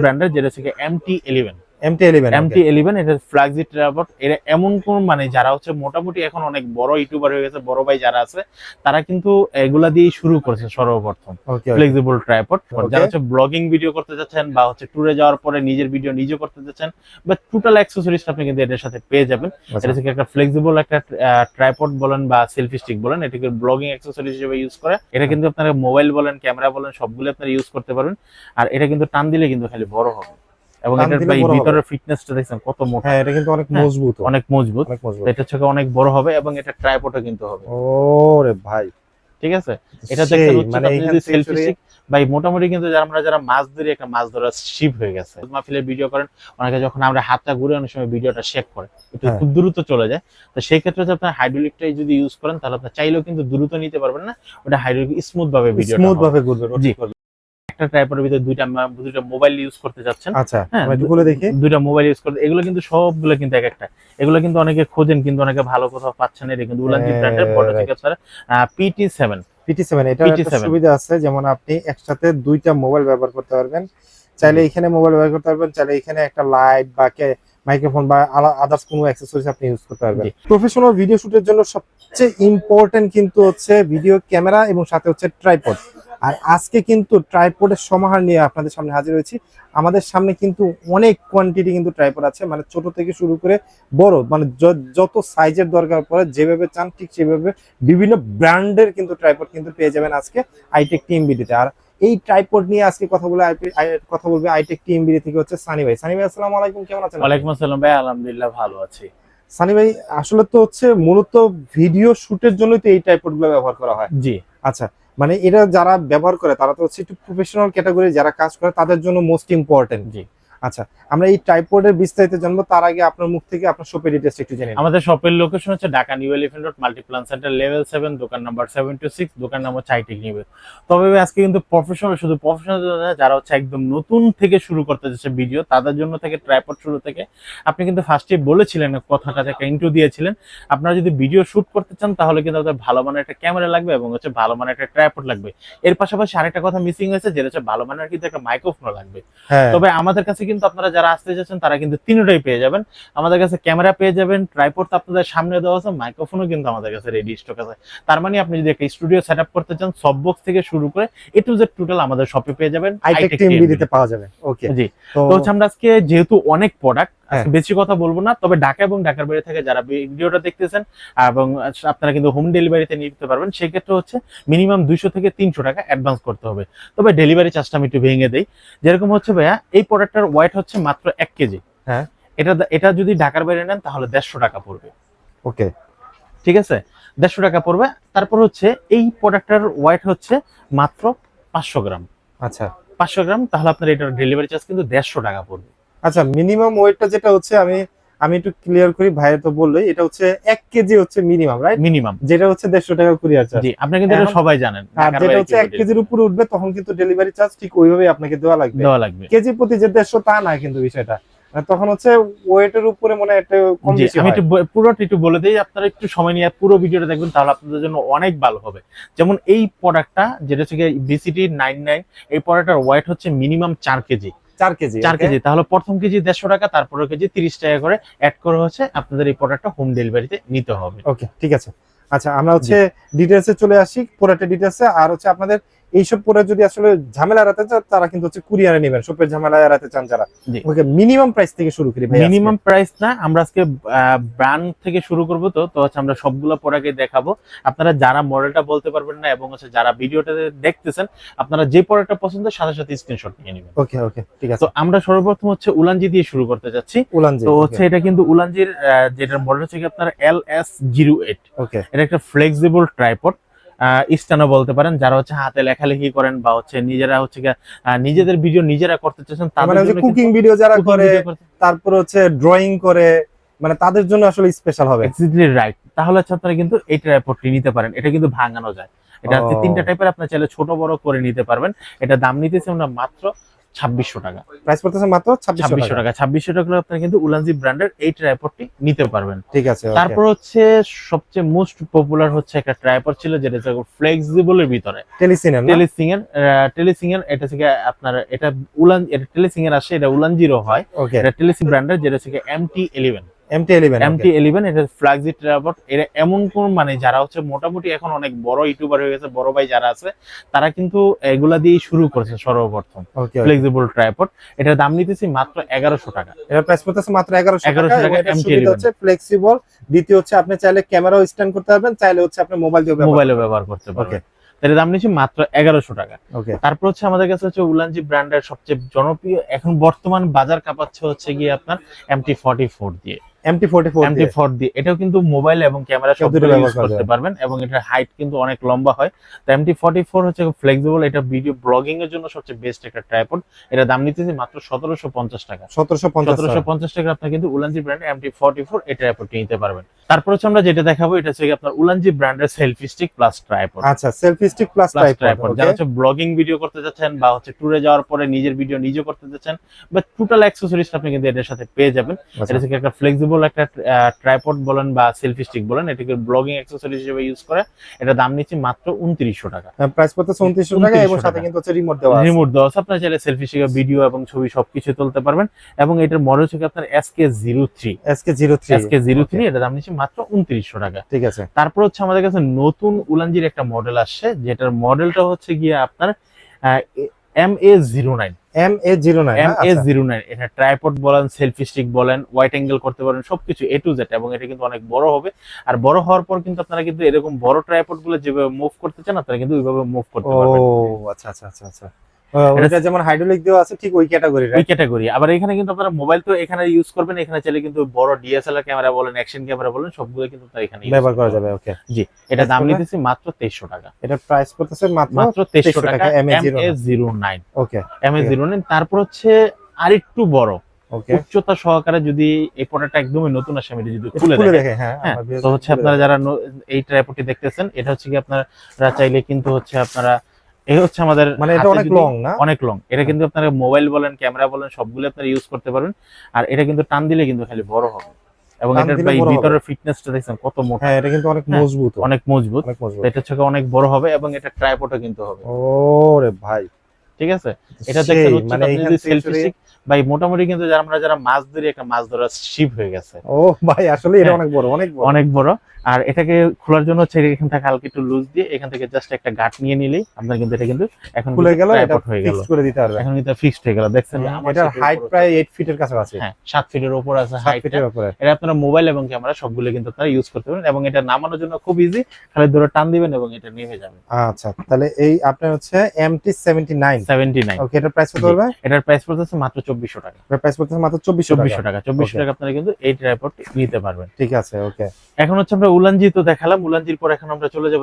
ব্র্যান্ডের যেটা হচ্ছে MT11 MT11 MT11 এটা ফ্ল্যাগশিপ ট্রাইপড। এটা এমন কোন মানে যারা হচ্ছে মোটামুটি এখন অনেক বড় ইউটিউবার হয়ে গেছে, বড় ভাই যারা আছে তারা কিন্তু এগুলা দিয়ে শুরু করেছে সর্বপ্রথম ফ্লেক্সিবল ট্রাইপড। যারা হচ্ছে ব্লগিং ভিডিও করতে যাচ্ছেন বা হচ্ছে ট্যুরে যাওয়ার পরে নিজের ভিডিও নিজে করতে যাচ্ছেন বা টোটাল অ্যাকসেসরিজ আপনি কিন্তু এটার সাথে পেয়ে যাবেন। এটা থেকে একটা ফ্লেক্সিবল একটা ট্রাইপড বলেন বা সেলফি স্টিক বলেন, এটাকে ব্লগিং অ্যাকসেসরিজ হিসেবে ইউজ করে। এটা কিন্তু আপনারা মোবাইল বলেন, ক্যামেরা বলেন, সবগুলো আপনারা ইউজ করতে পারবেন। আর এটা কিন্তু টান দিলে কিন্তু খালি বড় হবে এবং এটার ভিতরের ফিটনেসটা দেখছেন কত মোটা। হ্যাঁ, এটা কিন্তু অনেক মজবুত, অনেক মজবুত। এটা থেকে অনেক বড় হবে এবং এটা ট্রাইপডও কিন্তু হবে। ওরে ভাই, ঠিক আছে। এটা দেখতে হচ্ছে আপনি যদি সেলফি স্টিক ভাই মোটামুটি কিন্তু যারা মাছ ধরে একটা মাছ ধরার শিপ হয়ে গেছে। মাহফিলের ভিডিও করেন, অনেকে যখন আমরা হাতটা ঘুরে অনেক সময় ভিডিওটা শেক করে একটু খুব দ্রুত চলে যায়। তো সেই ক্ষেত্রে যদি আপনি হাইড্রোলিকটাই যদি ইউজ করেন তাহলে আপনি চাইলেও কিন্তু দ্রুত নিতে পারবেন না, ওটা হাইড্রোলিক স্মুথ ভাবে ঘুরবে। জি, একটা ট্রাইপডের ভিতরে দুইটা মোবাইল ইউজ করতে যাচ্ছেন। আচ্ছা, হ্যাঁ, আমি একটু দেখি। দুইটা মোবাইল ইউজ করতে, এগুলো কিন্তু সবগুলো কিন্তু এক একটা। এগুলো কিন্তু অনেকে খোঁজেন কিন্তু অনেকে ভালো কোথাও পাচ্ছেন। এটা কিন্তু উলানজি ব্র্যান্ডের বড় থেকে আপনারা PT7 এটা একটা সুবিধা আছে, যেমন আপনি একসাথে দুইটা মোবাইল ব্যবহার করতে পারবেন। চাইলে এখানে মোবাইল ব্যবহার করতে পারবেন, চাইলে এখানে একটা লাইট বা মাইক্রোফোন বা আদার্স কোনো অ্যাকসেসরিজ আপনি ইউজ করতে পারবেন। প্রফেশনাল ভিডিও শুটের জন্য সবচেয়ে ইম্পর্টেন্ট কিন্তু হচ্ছে ভিডিও ক্যামেরা এবং সাথে হচ্ছে ট্রাইপড। আর আজকে কিন্তু ট্রাইপডের সমাহার নিয়ে আপনাদের সামনে হাজির হয়েছি। আমাদের সামনে কিন্তু অনেক কোয়ান্টিটি কিন্তু ট্রাইপড আছে, মানে ছোট থেকে শুরু করে বড়, মানে যত সাইজের দরকার পড়ে যেভাবে চান ঠিক সেভাবে বিভিন্ন ব্র্যান্ডের কিন্তু ট্রাইপড কিন্তু পেয়ে যাবেন আজকে আইটেক টিম ভিডিওতে। আর এই ট্রাইপড নিয়ে আজকে কথা বলবে আইটেক টিম ভিডিও থেকে হচ্ছে সানি ভাই। সানি ভাই, আসসালামু আলাইকুম, কেমন আছেন? ওয়ালাইকুম আসসালাম ভাই, আলহামদুলিল্লাহ ভালো আছি। সানি ভাই, আসলে তো হচ্ছে মূলত ভিডিও শুটের জন্যই তো এই ট্রাইপড গুলো ব্যবহার করা হয়। জি, আচ্ছা, মানে এটা যারা ব্যবহার করে তারা তো হচ্ছে একটু প্রফেশনাল ক্যাটাগরি, যারা কাজ করে তাদের জন্য মোস্ট ইম্পর্টেন্ট। জি, আচ্ছা, আমরা এই ট্রাইপডের বিস্তারিত জানবো, তার আগে আপনার মুখ থেকে আপনার শপের ডিটেইলস একটু জেনে নিন। আমাদের শপের লোকেশন হচ্ছে Dhaka new elephant road Multiplan centre level 7, দোকান নাম্বার 726, দোকান নাম হচ্ছে আইটেক নিউ। তবে আজকে কিন্তু শুধু প্রফেশনাল যারা হচ্ছে একদম নতুন থেকে শুরু করতে যাচ্ছে ভিডিও, তাদের জন্য থেকে ট্রাইপড শুরু থেকে আপনি কিন্তু ফার্স্টে বলেছিলেন, কথাটা একটা ইন্ট্রো দিয়েছিলেন, আপনারা যদি ভিডিও শুট করতে চান তাহলে কিন্তু আপনাদের ভালো মানের একটা ক্যামেরা লাগবে এবং হচ্ছে ভালো মানের একটা ট্রাইপড লাগবে। এর পাশাপাশি আরেকটা কথা মিসিং হয়েছে, যেটা হচ্ছে ভালো মানের কিন্তু একটা মাইক্রোফোন লাগবে। তবে আমাদের কাছে কিন্তু আপনারা যারা আসতে যাচ্ছেন তারা কিন্তু তিনটাই পেয়ে যাবেন। আমাদের কাছে ক্যামেরা পেয়ে যাবেন, ট্রাইপড আপনাদের সামনে দেওয়া আছে, মাইক্রোফোনও কিন্তু আমাদের কাছে রেডি স্টক আছে। তার মানে আপনি যদি একটা স্টুডিও সেটআপ করতে চান, সব বক্স থেকে শুরু করে এ টু জেড টোটাল আমাদের শপে পেয়ে যাবেন, আইটেক টিম ভিডিওতে পাওয়া যাবে। ওকে, জি। তো হচ্ছে আমরা আজকে যেহেতু অনেক প্রোডাক্ট, বেশি কথা বলবো না, তবে ঢাকা এবং ঢাকার বাইরে থেকে যারা ভিডিওটা দেখতেছেন এবং আপনারা কিন্তু হোম ডেলিভারিতে নিতে পারবেন, সেক্ষেত্রে হচ্ছে মিনিমাম 200 থেকে 300 টাকা অ্যাডভান্স করতে হবে। তবে ডেলিভারি চার্জটা আমি একটু ভেঙে দেই। যেরকম হচ্ছে ভাইয়া, এই প্রোডাক্টটার ওয়েট হচ্ছে মাত্র 1 কেজি। হ্যাঁ, এটা যদি ঢাকার বাইরে নেন তাহলে 150 টাকা পড়বে। ওকে, ঠিক আছে, 150 টাকা পড়বে। তারপর হচ্ছে এই প্রোডাক্টটার ওয়েট হচ্ছে মাত্র 500 গ্রাম। আচ্ছা, 500 গ্রাম, তাহলে আপনার এটার ডেলিভারি চার্জ কিন্তু 150 টাকা পড়বে। আচ্ছা, মিনিমাম ওয়েটটা যেটা হচ্ছে, আমি একটু ক্লিয়ার করি, ভাইয়া তো বললোই এটা হচ্ছে 1 কেজি হচ্ছে মিনিমাম, রাইট? মিনিমাম, যেটা হচ্ছে 150 টাকা কুরিয়ার চার্জ। জি, আপনি কিন্তু এটা সবাই জানেন। আর যেটা হচ্ছে 1 কেজির উপরে উঠবে তখন কিন্তু ডেলিভারি চার্জ ঠিক ওইভাবেই আপনাকে দেওয়া লাগবে। কেজি প্রতি যে 150 তা না কিন্তু বিষয়টা, তখন হচ্ছে ওয়েটের উপরে মনে একটা কম বেশি হয়। আমি পুরোটা একটু বলে দিই, আপনারা একটু সময় নিয়ে পুরো ভিডিওটা দেখবেন, তাহলে আপনাদের জন্য অনেক ভালো হবে। যেমন এই প্রোডাক্টটা যেটা হচ্ছে BCT 99, এই প্রোডাক্টটার ওয়েট হচ্ছে মিনিমাম 4 কেজি। 4 কেজি, তাহলে প্রথম কেজি 150 টাকা, তারপরে কেজি 30 টাকা করে অ্যাড করে হচ্ছে আপনাদের এই প্রোডাক্টটা হোম ডেলিভারিতে নিতে হবে। ওকে, ঠিক আছে। আচ্ছা, আমরা হচ্ছে ডিটেইলসে চলে আসি, প্রোডাক্টের ডিটেইলসে। আর হচ্ছে আপনাদের এইসব প্রোডাক্ট যদি আসলে ঝামেলা এড়াতে চান তারা কিন্তু হচ্ছে কুরিয়ারে নেবেন, শপের ঝামেলা এড়াতে চান যারা। ওকে, মিনিমাম প্রাইস থেকে শুরু করি ভাই। মিনিমাম প্রাইস না, আমরা আজকে ব্র্যান্ড থেকে শুরু করব। তো হচ্ছে আমরা সবগুলো প্রোডাক্টই দেখাবো। আপনারা যারা মডেলটা বলতে পারবেন না এবং হচ্ছে যারা ভিডিওটা দেখতেছেন, আপনারা যে প্রোডাক্টটা পছন্দ সাথে সাথে স্ক্রিনশট নিয়ে নেবেন। ওকে, ওকে, ঠিক আছে। তো আমরা সর্বপ্রথম হচ্ছে উলানজি দিয়ে শুরু করতে যাচ্ছি। তো হচ্ছে এটা কিন্তু উলানজির যেটার মডেল হচ্ছে আপনার LS08। ওকে, এটা একটা ফ্লেক্সিবল ট্রাইপড, স্ট্যান্ডও বলতে পারেন। যারা হচ্ছে হাতে লেখালেখি করেন বা হচ্ছে নিজেরা হচ্ছে নিজেদের ভিডিও নিজেরা করতে চাচ্ছেন, তাদের জন্য কুকিং ভিডিও যারা করে, তারপর হচ্ছে ড্রয়িং করে, মানে তাদের জন্য আসলে স্পেশাল হবে। Exactly right. তাহলে হচ্ছে আপনারা কিন্তু এই ট্রাইপডটি নিতে পারেন। এটা কিন্তু ভাঙানো যায়। এটা হচ্ছে 3টা টাইপের, আপনি চাইলে ছোট বড় করে নিতে পারবেন। এটা দাম নিতেছে আমরা মাত্র 2600 টাকা। প্রাইস পড়তেছে মাত্র 2600 টাকা। 2600 টাকা আপনারা কিন্তু উলানজি ব্র্যান্ডের এই ট্রাইপডটি নিতে পারবেন। ঠিক আছে। তারপর হচ্ছে সবচেয়ে মোস্ট পপুলার হচ্ছে একটা ট্রাইপড ছিল যেটা হচ্ছে ফ্লেক্সিবলের ভিতরে টেলিসিঙ্গার এটা থেকে আপনার এটা টেলিসিঙ্গার আসে, এটা উলানজিরও হয়। এটা টেলিসিং ব্র্যান্ডের যেটা হচ্ছে MT11 এটা ফ্ল্যাগশিপ ট্রাইপড। এটা এমন কোন মানে যারা হচ্ছে মোটামুটি এখন অনেক বড় ইউটিউবার হয়ে গেছে, বড় ভাই যারা আছে তারা কিন্তু এগুলা দিয়ে শুরু করেছে সর্বপ্রথম ফ্লেক্সিবল ট্রাইপড। এটার দাম নিতেছি মাত্র 1100 টাকা। এটার প্রাইস পড়তেছে মাত্র 1100 টাকা। এটা সুবিধা হচ্ছে ফ্লেক্সিবল, দ্বিতীয় হচ্ছে আপনি চাইলে ক্যামেরাও স্ট্যান্ড করতে পারবেন, চাইলে হচ্ছে আপনি মোবাইলে ব্যবহার করতে পারবেন। এর দাম নিচ্ছি মাত্র 1100 টাকা। ওকে। তারপর হচ্ছে আমাদের কাছে হচ্ছে উলানজি ব্র্যান্ডের সবচেয়ে জনপ্রিয় এখন বর্তমান বাজার কাঁপাচ্ছে হচ্ছে গিয়ে আপনার MT44 দিয়ে। MT4 দিয়ে এটাও কিন্তু মোবাইল এবং ক্যামেরা সব দুটো ইউজ করতে পারবেন এবং এটার হাইট কিন্তু অনেক লম্বা হয়। তো MT44 হচ্ছে ফ্লেক্সিবল, এটা ভিডিও ব্লগিং এর জন্য সবচেয়ে বেস্ট একটা ট্রাইপড। এটা দাম নিতেছি মাত্র 1750 টাকা। 1750 টাকা আপনি কিন্তু উলানজি ব্র্যান্ডের MT44 এই ট্রাইপডটি নিতে পারবেন। তারপর হচ্ছে আমরা যেটা দেখাবো এটা হচ্ছে আপনার উলানজি ব্র্যান্ডের সেলফি স্টিক প্লাস ট্রাইপড। আচ্ছা, সেলফি স্টিক প্লাস ট্রাইপড। যারা হচ্ছে ব্লগিং ভিডিও করতে যাচ্ছেন বা হচ্ছে ট্যুরে যাওয়ার পরে নিজের ভিডিও নিজে করতে যাচ্ছেন বা টোটাল অ্যাকসেসরিজ আপনি কিন্তু এটার সাথে পেয়ে যাবেন। এটা হচ্ছে একটা ফ্লেক্সিবল একটা ট্রাইপড বলেন বা সেলফি স্টিক বলেন, এটাকে ব্লগিং অ্যাকসেসরিজ হিসেবে ইউজ করে। এটা দাম নিচ্ছে মাত্র 2900 টাকা। প্রাইস পড়তেছে 2900 টাকা এবং সাথে কিন্তু হচ্ছে রিমোট দেওয়া আছে। আপনারা চাইলে সেলফি স্টিক ভিডিও এবং ছবি সবকিছু তুলতে পারবেন এবং এটার মডেল হচ্ছে আপনার SK03 এটা দাম নিচ্ছে মাত্র 2900 টাকা। ঠিক আছে। তারপর হচ্ছে আমাদের কাছে নতুন উলানজির একটা মডেল আসছে, যেটার মডেলটা হচ্ছে গিয়ে আপনার MA09 এটা ট্রাইপড বলেন, সেলফি স্টিক বলেন, ওয়াইড অ্যাঙ্গেল করতে পারেন, সবকিছু A to Z। এবং এটা কিন্তু অনেক বড় হবে, আর বড় হওয়ার পর কিন্তু আপনারা কিন্তু এরকম বড় ট্রাইপড গুলো যেভাবে মুভ করতে চান আপনারা কিন্তু ওইভাবে মুভ করতে পারবেন। ও আচ্ছা আচ্ছা আচ্ছা আচ্ছা। এটা যেমন হাইড্রোলিক দেওয়া আছে ঠিক ওই ক্যাটাগরি। আবার এখানে কিন্তু আপনারা মোবাইল তো এখানে ইউজ করবেন, এখানে চাইলে কিন্তু বড় DSLR ক্যামেরা বলেন, অ্যাকশন ক্যামেরা বলেন, সবগুলো কিন্তু আপনারা এখানে ব্যবহার করা যাবে। ওকে জি, এটা দাম নিতেছি মাত্র 2300 টাকা। এটা প্রাইস করতেছে মাত্র 2300 টাকা। MA09 ওকে, MA09। তারপর হচ্ছে আরেকটু বড় উচ্চতা সহকারে যদি এই প্রোডাক্টটা একদমই নতুন আসে, আমি যদি খুলে দেখে হ্যাঁ, তো হচ্ছে আপনারা যারা এই ট্রাইপডটি দেখতেছেন এটা হচ্ছে কি আপনারা চাইলে কিন্তু হচ্ছে আপনারা এই হচ্ছে আমাদের মানে এটা অনেক লং না, অনেক লং। এটা কিন্তু আপনারা মোবাইল বলেন, ক্যামেরা বলেন, সবগুলো আপনারা ইউজ করতে পারবেন। আর এটা কিন্তু টান দিলে কিন্তু খালি বড় হবে এবং এটার ভিতরের ফিটনেসটা দেখছেন কত মোটা। হ্যাঁ, এটা কিন্তু অনেক মজবুত। এটা হচ্ছে অনেক বড় হবে এবং এটা ট্রাইপডও কিন্তু হবে। ওরে ভাই, ঠিক আছে। এটা দেখেন মানে যদি সেলফি স্টিক ভাই মোটামুটি কিন্তু যারা মাছ ধরে একটা মাছ ধরার শিপ হয়ে গেছে। ও ভাই, আসলে এটা অনেক বড়। আর এটাকে খোলার জন্য হচ্ছে এখান থেকে হালকা একটু লুজ দিয়ে এখান থেকে জাস্ট একটা গাঁট নিয়ে নিলেই আপনার কিন্তু এটা কিন্তু এখন খুলে গেল, এটা ফিক্স করে দিতে পারবে। এখন এটা ফিক্সড হয়ে গেল। দেখছেন এটার হাইট প্রায় 8 ফিটের কাছে আছে। হ্যাঁ, 7 ফিটের উপর আছে হাইট। এটা আপনারা মোবাইল এবং ক্যামেরা সবগুলো কিন্তু আপনারা ইউজ করতে পারেন এবং এটা নামানোর জন্য খুব ইজি, খালি ধরে টান দিবেন এবং এটা নেমে যাবে। আচ্ছা, তাহলে এই আপনার হচ্ছে MT79 ওকে, এটার প্রাইস কত হবে? এটার প্রাইস পড়তেছে মাত্র 2400 টাকা। এটার প্রাইস পড়তেছে মাত্র 2400 টাকা। 2400 টাকা আপনারা কিন্তু এই ট্রাইপডটি নিতে পারবেন। ঠিক আছে, ওকে। এখন হচ্ছে আমরা উলানজি তো দেখালাম, উলানজির পর এখন আমরা চলে যাব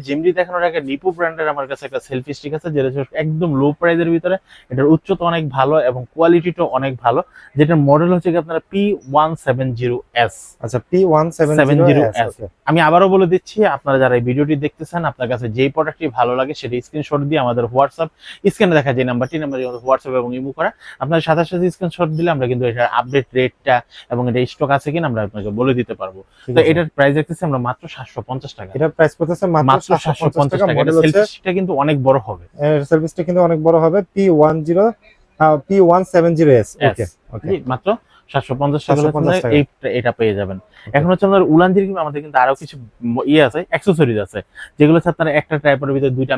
জেমরি দেখানোর আগে নিপো ব্র্যান্ডের আমার কাছে একটা সেলফি স্টিক আছে যেটা একদম লো প্রাইসের ভিতরে। এটার উচ্চতা অনেক ভালো এবং কোয়ালিটিটাও অনেক ভালো, যেটার মডেল হচ্ছে কি আপনারা P170S। আচ্ছা, P170S। আমি আবারও বলে দিচ্ছি, আপনারা যারা এই ভিডিওটি দেখতেছেন আপনার কাছে যেই প্রোডাক্টটি ভালো লাগে সেটা স্ক্রিনশট দিয়ে আমাদের হোয়াটসঅ্যাপ স্ক্রিনে দেখা যে নাম্বার হোয়াটসঅ্যাপ এবং ইমো করা, আপনার সাথে স্ক্রিনশট দিলে আমরা কিন্তু এটার আপডেট রেটটা এবং এটা স্টক আছে কিনা আমরা আপনাকে বলে দিতে পারবো। তো এটার প্রাইস দেখতেছি আমরা মাত্র 750 টাকা। এটার প্রাইস করতেছে মাত্র 750 টাকা। মডেল সেলফিটা কিন্তু অনেক বড় হবে, সেলফিটা কিন্তু অনেক বড় হবে। P170S। ওকে, মাত্র 750 টাকা এটা পেয়ে যাবেন। এখন হচ্ছে আমাদের উলানজির কিন্তু আমাদের কিন্তু আরো কিছু আছে, অ্যাকসেসরিজ আছে যেগুলো হচ্ছে আপনারা একটা ট্রাইপডের ভিতরে দুইটা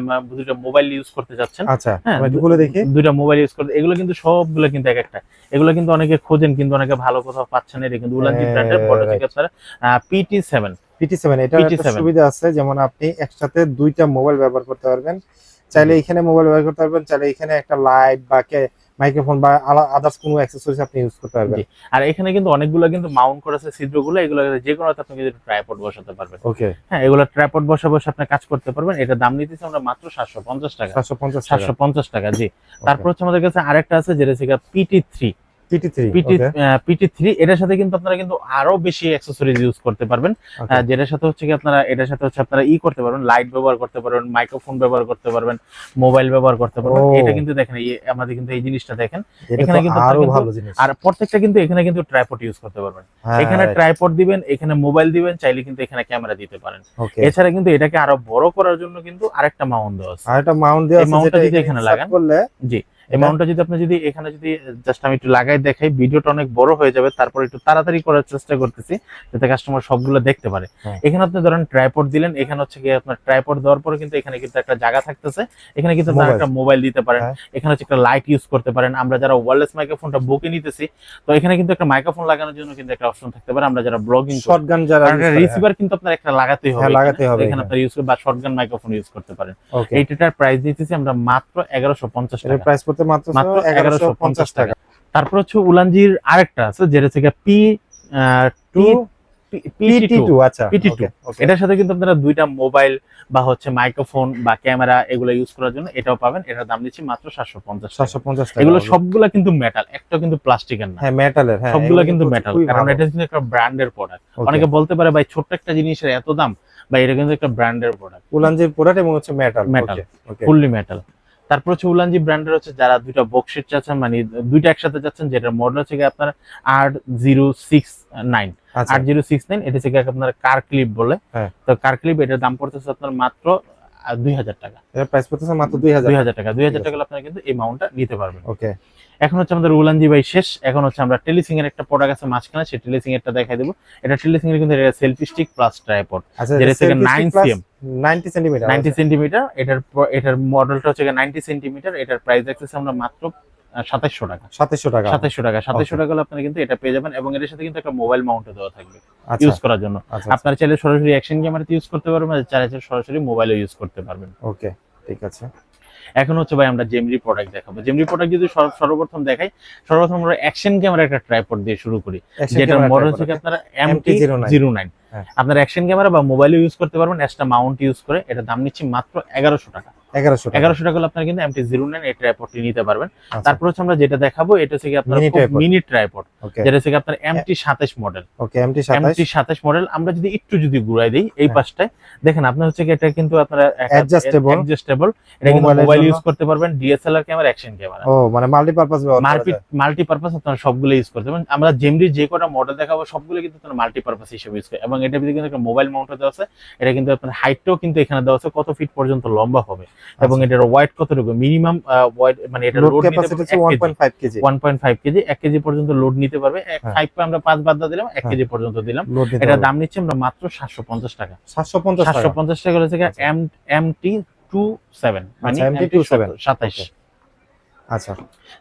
মোবাইল ইউজ করতে যাচ্ছেন। আচ্ছা, আমরা এগুলো দেখি। দুইটা মোবাইল ইউজ করতে, এগুলো কিন্তু সবগুলো কিন্তু এক একটা, এগুলো কিন্তু অনেকে খোঁজেন কিন্তু অনেকে ভালো কোথাও পাচ্ছেন না। এটা কিন্তু উলানজি ব্র্যান্ডের মডেল থেকে আপনারা PT7 এটা একটা সুবিধা আছে, যেমন আপনি একসাথে দুইটা মোবাইল ব্যবহার করতে পারবেন। চাইলে এখানে মোবাইল ব্যবহার করতে পারবেন, চাইলে এখানে একটা লাইট বা মাইক্রোফোন বা আদার্স কোনো অ্যাকসেসরিজ আপনি ইউজ করতে পারবেন। আর এখানে কিন্তু অনেকগুলো কিন্তু মাউন্ট করা আছে ছিদ্রগুলো, এগুলো যে কোনো আপনি কিন্তু ট্রাইপড বসাতে পারবেন। ওকে, হ্যাঁ, এগুলো ট্রাইপড বসে আপনি কাজ করতে পারবেন। এটা দাম নিতেছি আমরা মাত্র 750 টাকা। 750 টাকা। জি। তারপর হচ্ছে আমাদের কাছে আরেকটা আছে যেটা হচ্ছে PT3 PT3 এটার সাথে কিন্তু আপনারা কিন্তু আরো বেশি অ্যাকসেসরিজ ইউজ করতে পারবেন, যেটার সাথে হচ্ছে কি আপনারা এটার সাথে হচ্ছে আপনারা করতে পারবেন, লাইট ব্যবহার করতে পারবেন, মাইক্রোফোন ব্যবহার করতে পারবেন, মোবাইল ব্যবহার করতে পারবেন। এটা কিন্তু দেখেন আমাদের কিন্তু এই জিনিসটা দেখেন, এখানে কিন্তু আরো ভালো জিনিস। আর প্রত্যেকটা কিন্তু এখানে কিন্তু ট্রাইপড ইউজ করতে পারবেন। এখানে ট্রাইপড দিবেন, এখানে মোবাইল দিবেন, চাইলে কিন্তু এখানে ক্যামেরা দিতে পারেন। এছাড়া কিন্তু এটাকে আরো বড় করার জন্য কিন্তু আরেকটা মাউন্ট দেওয়া আছে, আরেকটা মাউন্ট দেওয়া আছে, যেটা যদি এখানে লাগান করলে জি অ্যামাউন্টটা যদি আপনি যদি এখানে যদি জাস্ট আমি একটু লাগাই দেখাই, ভিডিওটা অনেক বড় হয়ে যাবে, তারপর একটু তাড়াতাড়ি করার চেষ্টা করতেছি যাতে কাস্টমার সবগুলো দেখতে পারে। এখানে আপনি ধরেন ট্রাইপড দিলেন, এখানে হচ্ছে কি আপনার ট্রাইপড দেওয়ার পরে কিন্তু এখানে কিন্তু একটা জায়গা থাকতেছে, এখানে কিন্তু আপনারা একটা মোবাইল দিতে পারেন, এখানে হচ্ছে একটা লাইট ইউজ করতে পারেন। আমরা যারা ওয়্যারলেস মাইক্রোফোনটা বুকে নিতেছি, তো এখানে কিন্তু একটা মাইক্রোফোন লাগানোর জন্য কিন্তু একটা অপশন থাকতে পারে। আমরা যারা ব্লগিং শটগান যারা রিসিভার কিন্তু আপনার একটা লাগাতেই হবে, এখানে আপনারা ইউজ বা শটগান মাইক্রোফোন ইউজ করতে পারেন। এইটার প্রাইস দিতেছি আমরা মাত্র 1150 টাকা। প্রাইস পড়তে মাত্র 1150 টাকা। তারপর হচ্ছে উলানজির আরেকটা আছে যেটা হচ্ছে PT2। আচ্ছা, PT2 এটার সাথে কিন্তু আপনারা দুইটা মোবাইল বা হচ্ছে মাইক্রোফোন বা ক্যামেরা এগুলো ইউজ করার জন্য এটাও পাবেন। এটার দাম দিচ্ছি মাত্র 750 টাকা। এগুলো সবগুলা কিন্তু মেটাল, একটা কিন্তু প্লাস্টিকের না। হ্যাঁ, মেটালের। হ্যাঁ, সবগুলা কিন্তু মেটাল, কারণ এটা কিন্তু একটা ব্র্যান্ডের প্রোডাক্ট। অনেকে বলতে পারে ভাই ছোট্ট একটা জিনিসের এত দাম, বা এটা কিন্তু একটা ব্র্যান্ডের প্রোডাক্ট। উলানজির প্রোডাক্ট এবং হচ্ছে মেটাল, ফুললি মেটাল। তারপর হচ্ছে উলানজি ব্র্যান্ডের হচ্ছে যারা দুইটা বক্সিট চাচ্ছেন, মানে দুইটা একসাথে যাচ্ছেন, যেটার মডেল হচ্ছে আপনার 8069। 8069 এটা হচ্ছে আপনার কার ক্লিপ বলে। তো কার ক্লিপ এটার দাম পড়তেছে আপনার মাত্র 2000 টাকা। এর প্রাইস পড়তেছে মাত্র 2000 টাকা। 2000 টাকা আপনারা কিন্তু এই মাউন্টটা নিতে পারবেন। ওকে, এখন হচ্ছে আমাদের উলানজি ভাই শেষ। এখন হচ্ছে আমরা টেলিসিং এর একটা প্রোডাক্ট আছে মাঝখানে, সেই টেলিসিং এরটা দেখাই দেব। এটা টেলিসিং এর কিন্তু এটা সেলফি স্টিক প্লাস ট্রাইপড, যেটা হচ্ছে 9 cm 90 সেন্টিমিটার। এটার মডেলটা হচ্ছে 90 সেন্টিমিটার। এটার প্রাইস দেখতেছি আমরা মাত্র 2700 টাকা। 2700 টাকা হলে আপনারা কিন্তু এটা পেয়ে যাবেন, এবং এর সাথে কিন্তু একটা মোবাইল মাউন্টও দেওয়া থাকবে ইউজ করার জন্য। আপনারা চাইলে সরাসরি অ্যাকশন ক্যামেরাতে ইউজ করতে পারবেন, চাইলে সরাসরি মোবাইলও ইউজ করতে পারবেন। ওকে, ঠিক আছে। এখন হচ্ছে ভাই আমরা জেমরি প্রোডাক্ট দেখাবো। জেমরি প্রোডাক্ট যদি সর্বপ্রথম দেখাই, সর্বপ্রথম আমরা অ্যাকশন ক্যামেরা একটা ট্রাইপড দিয়ে শুরু করি, যেটার মডেল হচ্ছে আপনারা MT09। আপনারা অ্যাকশন ক্যামেরা বা মোবাইলে ইউজ করতে পারবেন এক্সট্রা মাউন্ট ইউজ করে। এটা দাম নিচ্ছি মাত্র 1100 টাকা। 1100 টাকা হলে আপনারা কিন্তু MT09 এই ট্রাইপডটি নিতে পারবেন। তারপর হচ্ছে আমরা যেটা দেখাবো এটা হচ্ছে আপনার মিনি ট্রাইপড, যেটা হচ্ছে আপনার MT27 মডেল। ওকে, MT27 মডেল। আমরা যদি একটু ঘুরাই দেই এই পাশটায়, দেখেন আপনার হচ্ছে এটা কিন্তু আপনারা অ্যাডজাস্টেবল, এটা কিন্তু মোবাইল ইউজ করতে পারবেন, DSLR ক্যামেরা, অ্যাকশন ক্যামেরা, মানে মাল্টিপারপাস মাল্টিপারপাস আপনারা সবগুলো ইউজ করতে পারবেন। আমরা জেমরি যে কটা মডেল দেখাবো সবগুলো কিন্তু আপনারা মাল্টিপারপাস হিসেবে ইউজ করে, এবং এটা ভিতরে কিন্তু একটা মোবাইল মাউন্ট দেওয়া আছে। এটা কিন্তু আপনার হাইটটাও কিন্তু এখানে দেওয়া আছে, কত ফিট পর্যন্ত লম্বা হবে, এবং এটার ওয়েট কতটুকু মিনিমাম ওয়েট, মানে এটা লোড ক্যাপাসিটি হচ্ছে 1.5 কেজি। 1.5 কেজি, 1 কেজি পর্যন্ত লোড নিতে পারবে। 5 পে আমরা 5 বাদ দিলাম, 1 কেজি পর্যন্ত দিলাম। এটা দাম নিচ্ছে আমরা মাত্র 750 টাকা। 750 টাকা হচ্ছে MT27, মানে MT27। আচ্ছা,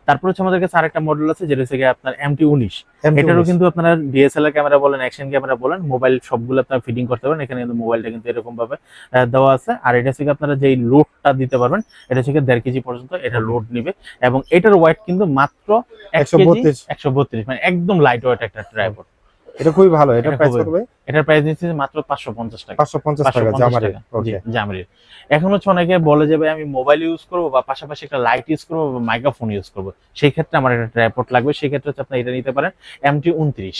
তারপর হচ্ছে আমাদের কাছে আরেকটা মডেল আছে যেটা হচ্ছে আপনার MT19। এটারও কিন্তু আপনারা DSLR ক্যামেরা বলেন, অ্যাকশন ক্যামেরা বলেন, মোবাইল সবগুলো আপনারা ফিটিং করতে পারেন। এখানে কিন্তু মোবাইলটা কিন্তু এরকম ভাবে দেওয়া আছে। আর এটা হচ্ছে আপনারা যেই লোডটা দিতে পারবেন, এটা হচ্ছে 1.5 কেজি পর্যন্ত এটা লোড নিবে, এবং এটার ওয়েট কিন্তু মাত্র 132, মানে একদম লাইট ওয়েট একটা ট্রাইপড। এটা খুবই ভালো। এটা প্রাইস কত ভাই? এটার প্রাইস দিচ্ছি মাত্র 550 টাকা। 550 টাকা জামারি। ওকে, জামারি। এখন হচ্ছে অনেকে বলে যাবে আমি মোবাইল ইউজ করব, বা পাশাপাশি একটা লাইট ইউজ করব, বা মাইক্রোফোন ইউজ করব, সেই ক্ষেত্রে আমার একটা ট্রাইপড লাগবে। সেই ক্ষেত্রে হচ্ছে আপনি এটা নিতে পারেন MT29।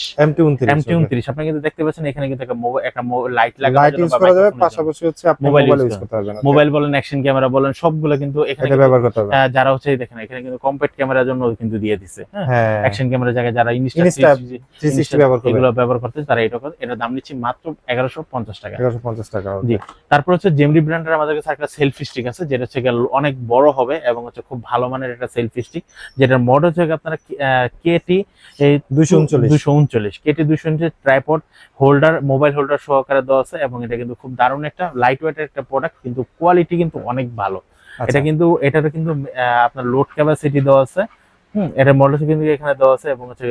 আপনি কিন্তু দেখতে পাচ্ছেন এখানে কিন্তু একটা লাইট লাগানো যাবে, পাশাপাশি হচ্ছে আপনি মোবাইল ইউজ করতে পারবেন। মোবাইল বলেন, অ্যাকশন ক্যামেরা বলেন, সবগুলো কিন্তু এখানে ব্যবহার করতে পারবেন। যারা হচ্ছে দেখেন এখানে কিন্তু কম্প্যাক্ট ক্যামেরার জন্য কিন্তু দিয়ে দিয়েছে। হ্যাঁ, অ্যাকশন ক্যামেরার জায়গায় যারা ইনস্টা ব্যবহার করতে তারা এটা দাম নিচ্ছি মাত্র 1150 টাকা। 1150 টাকা। জি। তারপর হচ্ছে জেমরি ব্র্যান্ডের আমাদের কাছে একটা সেলফি স্টিক আছে, যেটা হচ্ছে অনেক বড় হবে এবং হচ্ছে খুব ভালো মানের একটা সেলফি স্টিক, যেটার মডেল হচ্ছে আপনারা KT 239। KT 239 tripod holder, mobile holder সহকারে দেওয়া আছে, এবং এটা কিন্তু খুব দারুণ একটা লাইট ওয়েটের একটা প্রোডাক্ট, কিন্তু কোয়ালিটি কিন্তু অনেক ভালো। এটা কিন্তু এটাতে কিন্তু আপনার লোড ক্যাপাসিটি দেওয়া আছে। এটার মডেল কিন্তু এখানে দেওয়া আছে, এবং হচ্ছে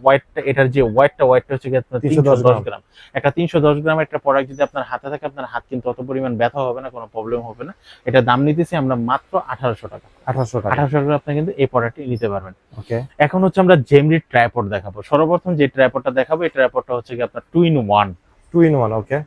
ওয়েটটা, এটার যে ওয়েটটা হচ্ছে 310 গ্রাম। একটা 310 গ্রাম একটা প্রোডাক্ট যদি আপনার হাতে থাকে, আপনার হাত কিন্তু অত পরিমাণ ব্যথা হবে না, কোনো প্রবলেম হবে না। এটা দাম নিতেছি আমরা মাত্র 1800 টাকা। 1800 টাকা আপনি কিন্তু এই প্রোডাক্টটি নিতে পারবেন। ওকে, এখন হচ্ছে আমরা জেমরি ট্রাইপড দেখাবো। সর্বপ্রথম যে ট্রাইপডটা দেখাবো, এই ট্রাইপডটা হচ্ছে আপনার 2 in 1। 2 in 1। Okay,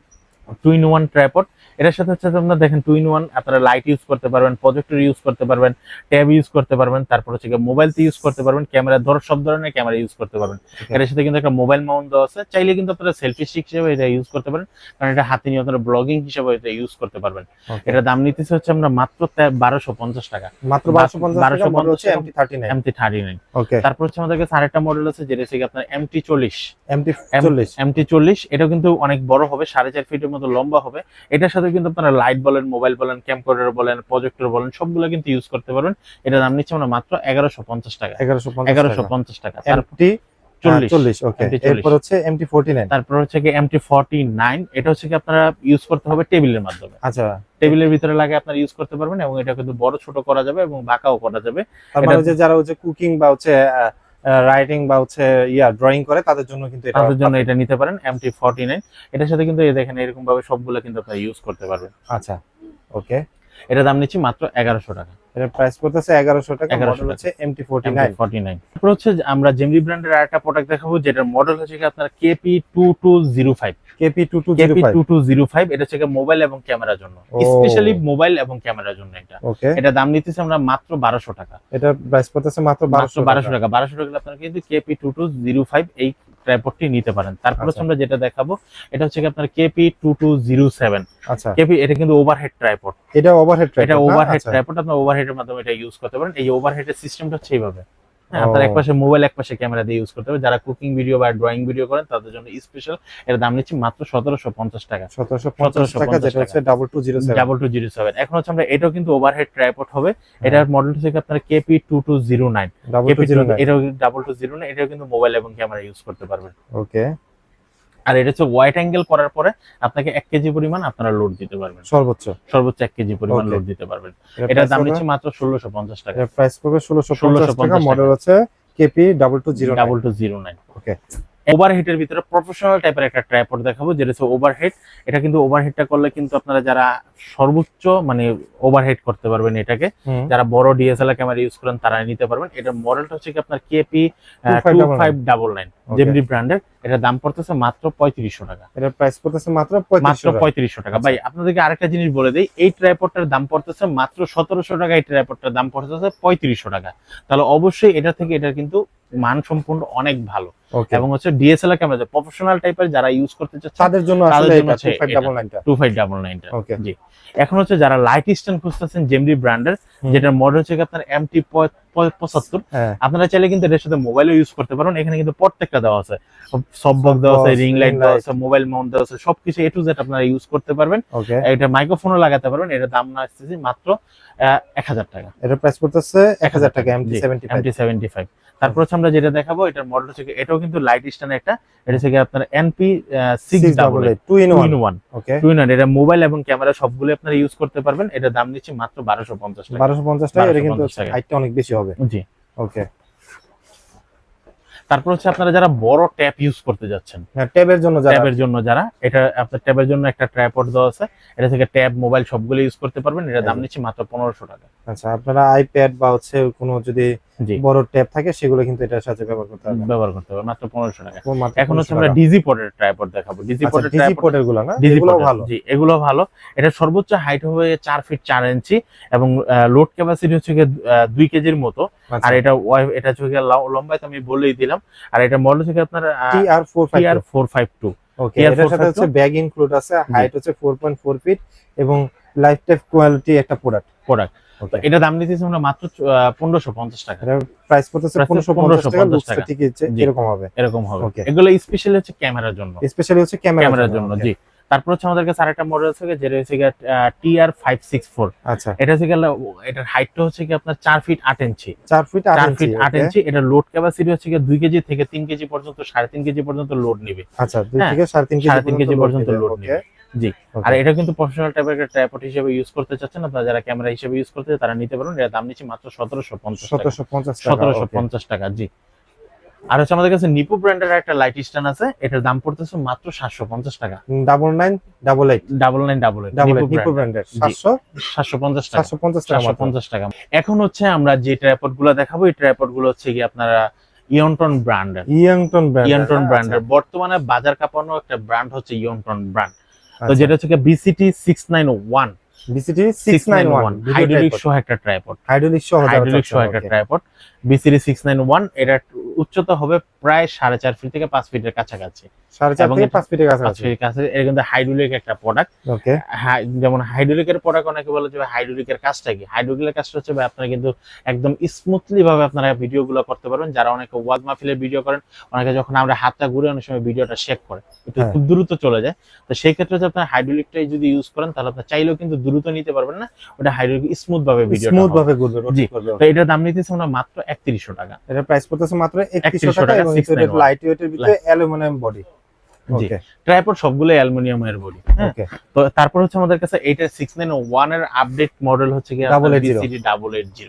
two in one tripod. এটার সাথে হচ্ছে আপনারা দেখেন টু ইন ওয়ান, আপনারা লাইট ইউজ করতে পারবেন, প্রজেক্টর ইউজ করতে পারবেন, ট্যাব ইউজ করতে পারবেন, তারপর হচ্ছে মোবাইলতে ইউজ করতে পারবেন, ক্যামেরা সব ধরনের ক্যামেরা ইউজ করতে পারবেন। এটার সাথে কিন্তু একটা মোবাইল মাউন্ট দেওয়া আছে, চাইলে কিন্তু আপনারা সেলফি স্টিক হিসেবে এটা ইউজ করতে পারেন, কারণ এটা হাতে নিয়ে আপনারা ব্লগিং হিসেবে এটা ইউজ করতে পারবেন। এটার দাম নিতেছে হচ্ছে আমরা মাত্র 1250 টাকা, মাত্র 1250 টাকা। মডেল হচ্ছে MT39। ওকে, তারপর হচ্ছে আমাদের কাছে আরেকটা মডেল আছে যেটা হচ্ছে আপনার MT40। MT40 এটা কিন্তু অনেক বড় হবে, 4.5 ফিটের মতো লম্বা হবে। এটার সাথে কিন্তু আপনারা লাইট বলেন, মোবাইল বলেন, ক্যামকর্ডার বলেন, প্রজেক্টর বলেন, সবগুলো কিন্তু ইউজ করতে পারবেন। এটার দাম নিচ্ছে আমরা মাত্র 1150 টাকা। 1150 টাকা। MT40 ওকে। এরপর হচ্ছে MT49। তারপর হচ্ছে কি MT49। এটা হচ্ছে কি আপনারা ইউজ করতে হবে টেবিলের মাধ্যমে। আচ্ছা, টেবিলের ভিতরে লাগে আপনারা ইউজ করতে পারবেন, এবং এটা কিন্তু বড় ছোট করা যাবে এবং বাঁকাও করা যাবে। তার মানে যে যারা হচ্ছে কুকিং বা হচ্ছে রাইটিং বা হচ্ছে ড্রয়িং করে তাদের জন্য কিন্তু এটা, তাদের জন্য এটা নিতে পারেন MT49। এটার সাথে কিন্তু এই দেখেন এরকম ভাবে সবগুলো কিন্তু আপনারা ইউজ করতে পারবেন। আচ্ছা ওকে, এটা দাম নিচ্ছি মাত্র 1100 টাকা। এর প্রাইস পড়তেছে 1100 টাকা। মডেল হচ্ছে MT49। তারপর হচ্ছে আমরা জেমরি ব্র্যান্ডের আরেকটা প্রোডাক্ট দেখাবো, যেটার মডেল হচ্ছে কি আপনার KP2205। KP2205 এটা হচ্ছে মোবাইল এবং ক্যামেরার জন্য, স্পেশালি মোবাইল এবং ক্যামেরার জন্য এটা। এটা দাম নিতেছে আমরা মাত্র 1200 টাকা। এটা প্রাইস পড়তেছে মাত্র 1200 টাকা। 1200 টাকা আপনারা কিন্তু KP2205 এই ট্রাইপডটি নিতে পারেন। তারপর হচ্ছে আমরা যেটা দেখাবো এটা হচ্ছে কি আপনার KP2207। আচ্ছা, KP এটা কিন্তু ওভারহেড ট্রাইপড। এটা ওভারহেড ট্রাইপড আপনারা ওভারহেডের মাধ্যমে এটা ইউজ করতে পারেন। এই ওভারহেডের সিস্টেমটা হচ্ছে এইভাবে, আপনার একপাশে মোবাইল একপাশে ক্যামেরা দিয়ে ইউজ করতে হবে। যারা কুকিং ভিডিও বা ড্রয়িং ভিডিও করেন তাদের জন্য স্পেশাল। এর দাম নিচ্ছি মাত্র 1750 টাকা। 1750 টাকা, যেটা হচ্ছে 2207। এখন হচ্ছে আমরা এটাও কিন্তু ওভারহেড ট্রাইপড হবে। এটার মডেল হচ্ছে আপনার KP2209। এটাও 2209। এটাও কিন্তু মোবাইল এবং ক্যামেরা ইউজ করতে পারবেন। ওকে, আর এটা হচ্ছে ওয়াইড অ্যাঙ্গেল করার পরে আপনাকে 1 কেজি পরিমাণ আপনারা লোড দিতে পারবেন, সর্বোচ্চ 1 কেজি পরিমাণ লোড দিতে পারবেন। এটার দাম নিচ্ছে মাত্র 1650 টাকা। এর প্রাইস পড়বে 1650 টাকা। মডেল হচ্ছে KP2209। ওকে, ওভারহেডের ভিতরে প্রফেশনাল টাইপের একটা ট্রাইপড দেখাবো, যেটা হচ্ছে ওভারহেড। এটা কিন্তু ওভারহেডটা করলে কিন্তু আপনারা যারা সর্বোচ্চ মানে ওভারহেড করতে পারবেন এটাকে, যারা বড় ডিএসএলআর ক্যামেরা ইউজ করেন তারা নিতে পারবেন। এটার মডেলটা হচ্ছে কি আপনার KP2599 জেমরি ব্র্যান্ডের। এটার দাম পড়তেছে মাত্র 3500 টাকা। এটার প্রাইস পড়তেছে মাত্র 3500 টাকা। ভাই আপনাদেরকে আরেকটা জিনিস বলে দেই, এই ট্রাইপডটার দাম পড়তেছে মাত্র 1700 টাকা, এই ট্রাইপডটার দাম পড়তেছে 3500 টাকা। তাহলে অবশ্যই এটা থেকে এটা কিন্তু মান সম্পূর্ণ অনেক ভালো, এবং হচ্ছে ডিএসএলআর ক্যামেরা প্রফেশনাল টাইপের যারা ইউজ করতে চাচ্ছে তাদের জন্য আসলে এটা 2599 ওকে জি। এখন হচ্ছে যারা লাইট স্ট্যান্ড খুঁজতেছেন জেমরি ব্র্যান্ডের, যেটার মডেল হচ্ছে আপনার MT75। আপনারা চাইলে কিন্তু এর সাথে মোবাইলও ইউজ করতে পারেন। এখানে কিন্তু প্রত্যেকটা দেওয়া আছে, সব বক্স দেওয়া আছে, রিং লাইট দেওয়া আছে, মোবাইল মাউন্ট দেওয়া আছে, সবকিছু A to Z আপনারা ইউজ করতে পারবেন। এটা মাইক্রোফোনও লাগাতে পারবেন। এটা দাম না আসছে মাত্র 1000 টাকা। এটার প্রাইস পড়তেছে 1000 টাকা MT75। তারপর হচ্ছে আমরা যেটা দেখাবো এটার মডেল হচ্ছে এটাও কিন্তু লাইট স্ট্যান্ড একটা। এটা হচ্ছে আপনার NP688 2 in 1। Okay, 2 in 1। এটা মোবাইল এবং ক্যামেরা সবগুলো আপনারা ইউজ করতে পারবেন। এটা দাম নিচ্ছে মাত্র 1250 টাকা। 1250 টাকা। এটা কিন্তু হাইটটা অনেক বেশি হবে। জি ওকে। তারপর হচ্ছে আপনারা যারা বড় ট্যাব ইউজ করতে যাচ্ছেন, ট্যাবের জন্য যারা এটা আপনার ট্যাবের জন্য একটা ট্রাইপড দেওয়া আছে। এটা থেকে ট্যাব মোবাইল সবগুলো ইউজ করতে পারবেন। এটা দাম নিচ্ছে মাত্র 1500 টাকা। আচ্ছা, আপনারা আইপ্যাড বা হচ্ছে কোনো যদি বড় ট্যাব থাকে সেগুলো কিন্তু এটার সাথে ব্যবহার করতে পারবেন মাত্র 1500 টাকা। এখন হচ্ছে আমরা ডিজি পডের ট্রাইপড দেখাবো। ডিজি পডের গুলো না, এগুলো ভালো। জি, এগুলো ভালো। এটা সর্বোচ্চ হাইট হবে 4 ফিট 4 ইঞ্চি, এবং লোড ক্যাপাসিটি হচ্ছে 2 কেজির মতো। আর এটা হচ্ছে লম্বায় তো আমি বলেই দিলাম। আর এটা মডেল হচ্ছে আপনার TR452। ওকে, এটার সাথে হচ্ছে ব্যাগ ইনক্লুড আছে, হাইট হচ্ছে 4.4 ফিট, এবং লাইফ টাইম কোয়ালিটি একটা প্রোডাক্ট। এটা দাম নিতেছি আমরা মাত্র 1550 টাকা। এর প্রাইস পড়তেছে 1550 টাকা। লুকসটা ঠিক আছে, এরকম হবে। এগুলো স্পেশালি হচ্ছে ক্যামেরার জন্য। জি। তারপর হচ্ছে আমাদের কাছে আরেকটা মডেল আছে যেটা হচ্ছে TR564। আচ্ছা, এটা হচ্ছে এটার হাইটটা হচ্ছে কি আপনার 4 ফিট 8 ইঞ্চি। 4 ফিট 8 ইঞ্চি। এটা লোড ক্যাপাসিটি হচ্ছে 2 কেজি থেকে 3 কেজি পর্যন্ত, 3.5 কেজি পর্যন্ত লোড নেবে। আচ্ছা, 2 থেকে 3.5 কেজি পর্যন্ত লোড নেবে। জি। আর এটা কিন্তু প্রফেশনাল টাইপের একটা ট্রাইপড হিসেবে ইউজ করতে চাচ্ছেন আপনারা, যারা ক্যামেরা হিসেবে ইউজ করতে তারা নিতে পারেন। এর দাম নিচ্ছে মাত্র 1750 টাকা। জি। আর হচ্ছে আমাদের কাছে নিপো ব্র্যান্ডের একটা লাইট স্ট্যান্ড আছে। এটার দাম পড়তেছে মাত্র 750 টাকা। 9988 নিপো ব্র্যান্ডের 750 টাকা। এখন হচ্ছে আমরা যে ট্রাইপড গুলো দেখাবো, এই ট্রাইপড গুলো হচ্ছে কি আপনারা ইয়নটন ব্র্যান্ডের। বর্তমানে বাজার কাঁপানো একটা ব্র্যান্ড হচ্ছে ইয়নটন ব্র্যান্ড। তো যেটা হচ্ছে BCT 691 BCT 691 হাইড্রোলিক সহ একটা ট্রাইপড, হাইড্রোলিক সহ একটা ট্রাইপড BCT 691। এটা উচ্চতা হবে প্রায় 4.5 ফিট থেকে 5 ফিটের কাছাকাছি, 4.5 থেকে 5 ফিটের কাছাকাছি। এটা কিন্তু হাইড্রোলিক একটা প্রোডাক্ট। ওকে, যেমন হাইড্রোলিকের প্রোডাক্ট অনেকে বলে যে হাইড্রোলিকের কাজটা কি, হাইড্রোলিকের কাজটা হচ্ছে আপনারা কিন্তু একদম স্মুথলি ভাবে আপনারা ভিডিওগুলো করতে পারবেন। যারা অনেকে ওয়াজ মাহফিলের ভিডিও করেন, অনেকে যখন আমরা হাতটা ঘুরে অনেক সময় ভিডিওটা শেক করে একটু খুব দ্রুত চলে যায়, তো সেই ক্ষেত্রে যদি আপনারা হাইড্রোলিকটাই যদি ইউজ করেন তাহলে আপনারা চাইলেও কিন্তু দ্রুত নিতে পারবেন না, ওটা হাইড্রোলিক স্মুথ ভাবে ভিডিওটা স্মুথ ভাবে ঘুরবে। জি, তো এটার দাম নিতেছি আমরা মাত্র 3100 টাকা। এটা প্রাইস পড়তেছে মাত্র 3100 টাকা এবং এটা লাইট ওয়েটের ভিতরে অ্যালুমিনিয়াম বডি। জি, ট্রাইপড সবগুলো অ্যালুমিনিয়ামের বডি। ওকে, তো তারপর হচ্ছে আমাদের কাছে এটা 691 এর আপডেট মডেল হচ্ছে কি BCD 880।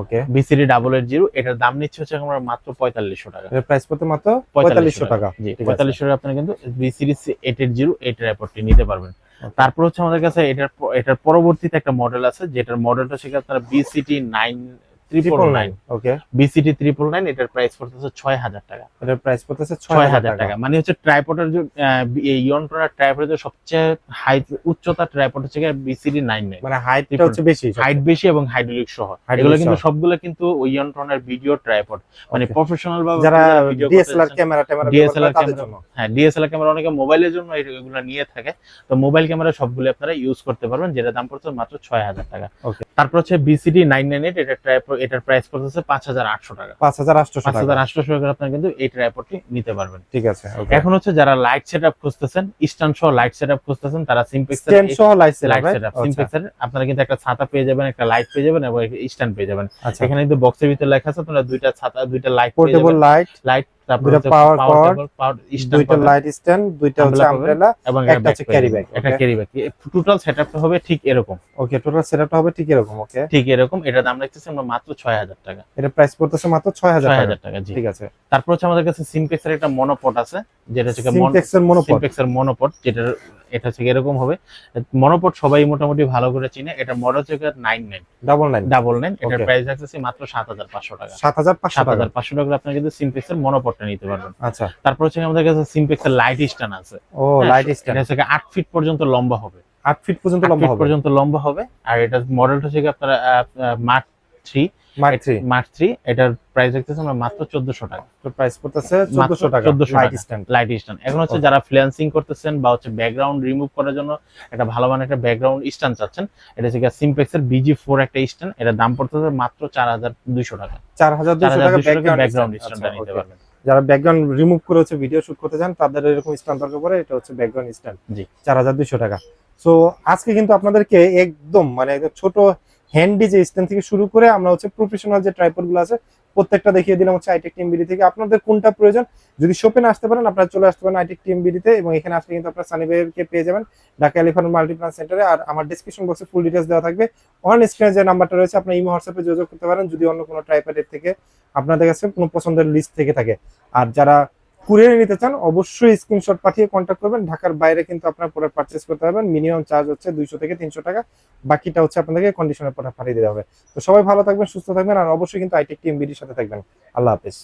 ওকে, BCD 880 এটার দাম নিচ্ছে হচ্ছে আমরা মাত্র 4500 টাকা। এর প্রাইস পড়তে মাত্র 4500 টাকা। জি, 4500 টাকা আপনারা কিন্তু BCD 880 এই ট্রাইপডটি নিতে পারবেন। তারপর হচ্ছে আমাদের কাছে এটার পরবর্তীতে একটা মডেল আছে, যেটার মডেলটা হচ্ছে আপনারা BCD 999। ওকে, BCD 999 এটার প্রাইস পড়তেছে 6000 টাকা। এটার প্রাইস পড়তেছে 6000 টাকা। মানে হচ্ছে ট্রাইপডের যে ইয়নট্রনার ট্রাইপডের সবচেয়ে হাই উচ্চতা ট্রাইপড হচ্ছে BCD 99, মানে হাইটটা হচ্ছে বেশি, হাইট বেশি এবং হাইড্রোলিক সহ। এগুলো কিন্তু সবগুলো কিন্তু ইয়নট্রনার ভিডিও ট্রাইপড, মানে প্রফেশনাল ভাবে যারা ডিএসএলআর ক্যামেরা তাদের জন্য। হ্যাঁ, ডিএসএলআর ক্যামেরা অনেকে মোবাইলের জন্য এগুলো নিয়ে থাকে, তো মোবাইল ক্যামেরা সবগুলো আপনারা ইউজ করতে পারবেন, যেটা দাম পড়ছে মাত্র 6000 টাকা। ওকে, তারপর হচ্ছে BCD 998 এটার প্রাইস পড়তেছে 5800 টাকা। 5800 টাকা আপনারা কিন্তু এই ট্রাইপডটি নিতে পারবেন। ঠিক আছে। এখন হচ্ছে যারা লাইট সেটআপ খুঁজতেছেন, স্ট্যান্ড সহ লাইট সেটআপ খুঁজতেছেন, তারা সিম্পেক্স আপনারা কিন্তু একটা ছাতা পেয়ে যাবেন, একটা লাইট পেয়ে যাবেন এবং স্ট্যান্ড পেয়ে যাবেন। এখানে কিন্তু বক্সের ভিতরে লেখা আছে আপনারা দুইটা ছাতা, দুইটা লাইট, পোর্টেবল লাইট, দুইটা পাওয়ার কর্ড, দুইটা লাইট স্ট্যান্ড, দুইটা হচ্ছে আমব্রেলা এবং একটা হচ্ছে ক্যারি ব্যাগ। এটা ক্যারি ব্যাগ। টোটাল সেটআপটা হবে ঠিক এরকম। ওকে, টোটাল সেটআপটা হবে ঠিক এরকম। ওকে, ঠিক এরকম। এটা দাম রাখতেছি আমরা মাত্র 6000 টাকা। এটা প্রাইস পড়তেছে মাত্র 6000 টাকা। জি, ঠিক আছে। তারপর হচ্ছে আমাদের কাছে সিম্পেক্সের একটা মনোপড আছে, যেটা হচ্ছে সিম্পেক্সের মনোপড, যেটা এটা হচ্ছে এরকম হবে। মনোপড সবাই মোটামুটি ভালো করে চিনে। এটা মডেল হচ্ছে 99। এটার প্রাইস রাখতেছি মাত্র 7500 টাকা। 7500 টাকা আপনারা কিন্তু সিম্পেক্সের মনোপডটা নিতে পারবেন। আচ্ছা, তারপর হচ্ছে আমাদের কাছে সিম্পেক্সের লাইট স্ট্যান্ড আছে। ও, লাইট স্ট্যান্ড। এটা হচ্ছে 8 ফিট পর্যন্ত লম্বা হবে। 8 ফিট পর্যন্ত লম্বা হবে। আর এটা মডেলটা হচ্ছে আপনারা মার্ক 3। এটার প্রাইস রাখতেছি আমরা মাত্র 1400 টাকা। তো প্রাইস পড়তেছে 1400 টাকা। Light stand. এখন হচ্ছে যারা ফ্রিল্যান্সিং করতেছেন বা হচ্ছে ব্যাকগ্রাউন্ড রিমুভ করার জন্য একটা ভালো মানের একটা ব্যাকগ্রাউন্ড স্ট্যান্ড চাচ্ছেন, এটা হচ্ছে সিম্পেক্সের BG4 একটা স্ট্যান্ড। এটা দাম পড়তেছে মাত্র 4200 টাকা। 4200 টাকা ব্যাকগ্রাউন্ড স্ট্যান্ডটা নিতে পারবেন। যারা ব্যাকগ্রাউন্ড রিমুভ করে হচ্ছে ভিডিও শুট করতে চান, তাদের এরকম স্ট্যান্ড দরকার পড়ে। এটা হচ্ছে ব্যাকগ্রাউন্ড স্ট্যান্ড। জি, 4200 টাকা। সো আজকে কিন্তু আপনাদেরকে একদম মানে ছোট হ্যান্ডি যে স্ট্যান্ড থেকে শুরু করে আমরা হচ্ছে প্রফেশনাল যে ট্রাইপড গুলো আছে প্রত্যেকটা দেখিয়ে দিলাম হচ্ছে আইটেক টিএমবিডি থেকে। আপনাদের কোনটা প্রয়োজন, যদি শপে না আসতে পারেন আপনারা চলে আসতে পারেন আইটেক টিএমবিডি তে, এবং এখানে আসলে কিন্তু আপনারা সানি ভাইকে পেয়ে যাবেন ঢাকা এলিফ্যান্ট মাল্টিপ্লান সেন্টারে। আর আমার ডেসক্রিপশন বক্সে ফুল ডিটেইলস দেওয়া থাকবে। অন স্ক্রিনে যে নাম্বারটা রয়েছে আপনি ইমো হোয়াটসঅ্যাপে যোগাযোগ করতে পারেন যদি অন্য কোনো ট্রাইপডের থেকে আপনাদের কাছে কোনো পছন্দের লিস্ট থেকে থাকে। আর যারা কুরিয়ারে নিতে চান অবশ্যই স্ক্রিনশট পাঠিয়ে কন্ট্যাক্ট করবেন। ঢাকার বাইরে কিন্তু আপনারা প্রোডাক্ট পারচেজ করতে পারবেন। মিনিমাম চার্জ হচ্ছে 200 থেকে 300 টাকা, বাকিটা হচ্ছে আপনাদেরকে কন্ডিশনের প্রোডাক্ট পাঠিয়ে দিতে হবে। তো সবাই ভালো থাকবেন, সুস্থ থাকবেন, আর অবশ্যই কিন্তু আইটেক টিএমবিডির সাথে থাকবেন। আল্লাহ হাফেজ।